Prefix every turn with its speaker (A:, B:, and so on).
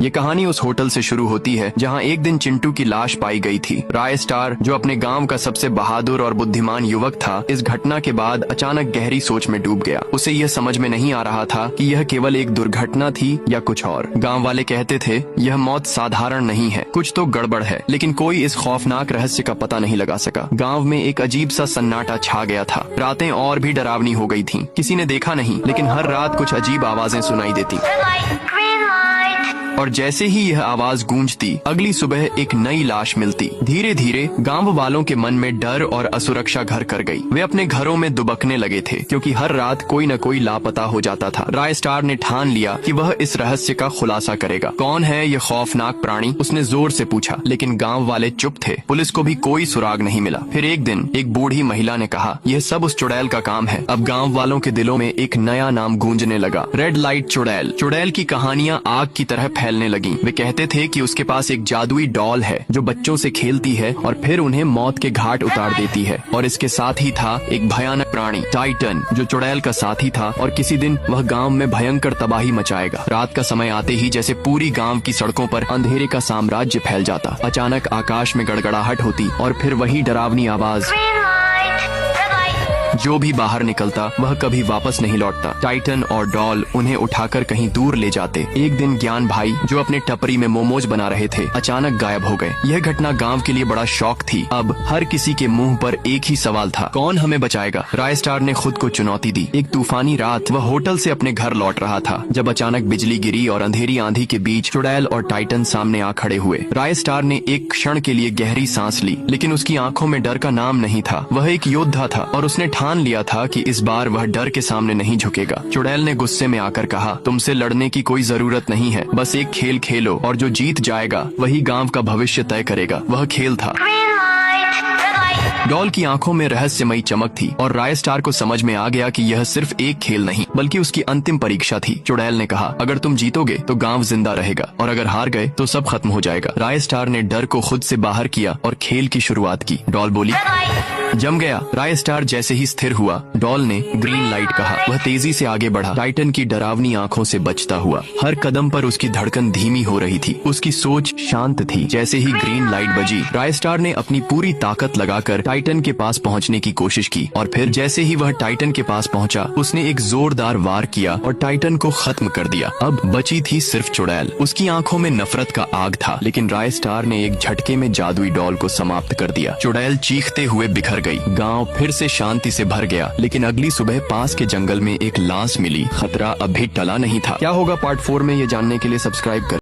A: ये कहानी उस होटल से शुरू होती है जहाँ एक दिन चिंटू की लाश पाई गई थी। राय स्टार, जो अपने गांव का सबसे बहादुर और बुद्धिमान युवक था, इस घटना के बाद अचानक गहरी सोच में डूब गया। उसे यह समझ में नहीं आ रहा था कि यह केवल एक दुर्घटना थी या कुछ और। गाँव वाले कहते थे यह मौत साधारण नहीं है, कुछ तो गड़बड़ है, लेकिन कोई इस खौफनाक रहस्य का पता नहीं लगा सका। गाँव में एक अजीब सा सन्नाटा छा गया था। रातें और भी डरावनी हो गई थीं। किसी ने देखा नहीं, लेकिन हर रात कुछ अजीब आवाजें सुनाई देती और जैसे ही यह आवाज गूंजती, अगली सुबह एक नई लाश मिलती। धीरे धीरे गांव वालों के मन में डर और असुरक्षा घर कर गई। वे अपने घरों में दुबकने लगे थे, क्योंकि हर रात कोई न कोई लापता हो जाता था। राय स्टार ने ठान लिया कि वह इस रहस्य का खुलासा करेगा। कौन है यह खौफनाक प्राणी, उसने जोर से पूछा, लेकिन गाँव वाले चुप थे। पुलिस को भी कोई सुराग नहीं मिला। फिर एक दिन एक बूढ़ी महिला ने कहा, यह सब उस चुड़ैल का काम है। अब गाँव वालों के दिलों में एक नया नाम गूंजने लगा, रेड लाइट चुड़ैल। चुड़ैल की कहानियाँ आग की तरह फैलने लगी। वे कहते थे कि उसके पास एक जादुई डॉल है जो बच्चों से खेलती है और फिर उन्हें मौत के घाट उतार देती है। और इसके साथ ही था एक भयानक प्राणी, टाइटन, जो चुड़ैल का साथी था और किसी दिन वह गांव में भयंकर तबाही मचाएगा। रात का समय आते ही जैसे पूरी गांव की सड़कों पर अंधेरे का साम्राज्य फैल जाता। अचानक आकाश में गड़गड़ाहट होती और फिर वही डरावनी आवाज। जो भी बाहर निकलता वह कभी वापस नहीं लौटता। टाइटन और डॉल उन्हें उठाकर कहीं दूर ले जाते। एक दिन ज्ञान भाई, जो अपने टपरी में मोमोज बना रहे थे, अचानक गायब हो गए। यह घटना गांव के लिए बड़ा शौक थी। अब हर किसी के मुंह पर एक ही सवाल था, कौन हमें बचाएगा। राय स्टार ने खुद को चुनौती दी। एक तूफानी रात वह होटल से अपने घर लौट रहा था, जब अचानक बिजली गिरी और अंधेरी आंधी के बीच चुड़ैल और टाइटन सामने आ खड़े हुए। राय स्टार ने एक क्षण के लिए गहरी सांस ली, लेकिन उसकी आंखों में डर का नाम नहीं था। वह एक योद्धा था और उसने ठान लिया था कि इस बार वह डर के सामने नहीं झुकेगा। चुड़ैल ने गुस्से में आकर कहा, तुमसे लड़ने की कोई जरूरत नहीं है, बस एक खेल खेलो और जो जीत जाएगा वही गांव का भविष्य तय करेगा। वह खेल था। डॉल की आंखों में रहस्यमयी चमक थी और राय स्टार को समझ में आ गया कि यह सिर्फ एक खेल नहीं, बल्कि उसकी अंतिम परीक्षा थी। चुड़ैल ने कहा, अगर तुम जीतोगे तो गांव जिंदा रहेगा और अगर हार गए तो सब खत्म हो जाएगा। राय स्टार ने डर को खुद से बाहर किया और खेल की शुरुआत की। डॉल बोली, जम गया। राय स्टार जैसे ही स्थिर हुआ, डॉल ने ग्रीन लाइट कहा। वह तेजी से आगे बढ़ा, टाइटन की डरावनी आंखों से बचता हुआ। हर कदम पर उसकी धड़कन धीमी हो रही थी। उसकी सोच शांत थी। जैसे ही ग्रीन लाइट बजी, राय स्टार ने अपनी पूरी ताकत लगाकर टाइटन के पास पहुंचने की कोशिश की और फिर जैसे ही वह टाइटन के पास पहुंचा, उसने एक जोरदार वार किया और टाइटन को खत्म कर दिया। अब बची थी सिर्फ चुड़ैल। उसकी आंखों में नफरत का आग था, लेकिन राय स्टार ने एक झटके में जादुई डॉल को समाप्त कर दिया। चुड़ैल चीखते हुए बिखर गई। गांव फिर से शांति से भर गया, लेकिन अगली सुबह पास के जंगल में एक लाश मिली। खतरा अभी टला नहीं था। क्या होगा पार्ट 4 में, ये जानने के लिए सब्सक्राइब कर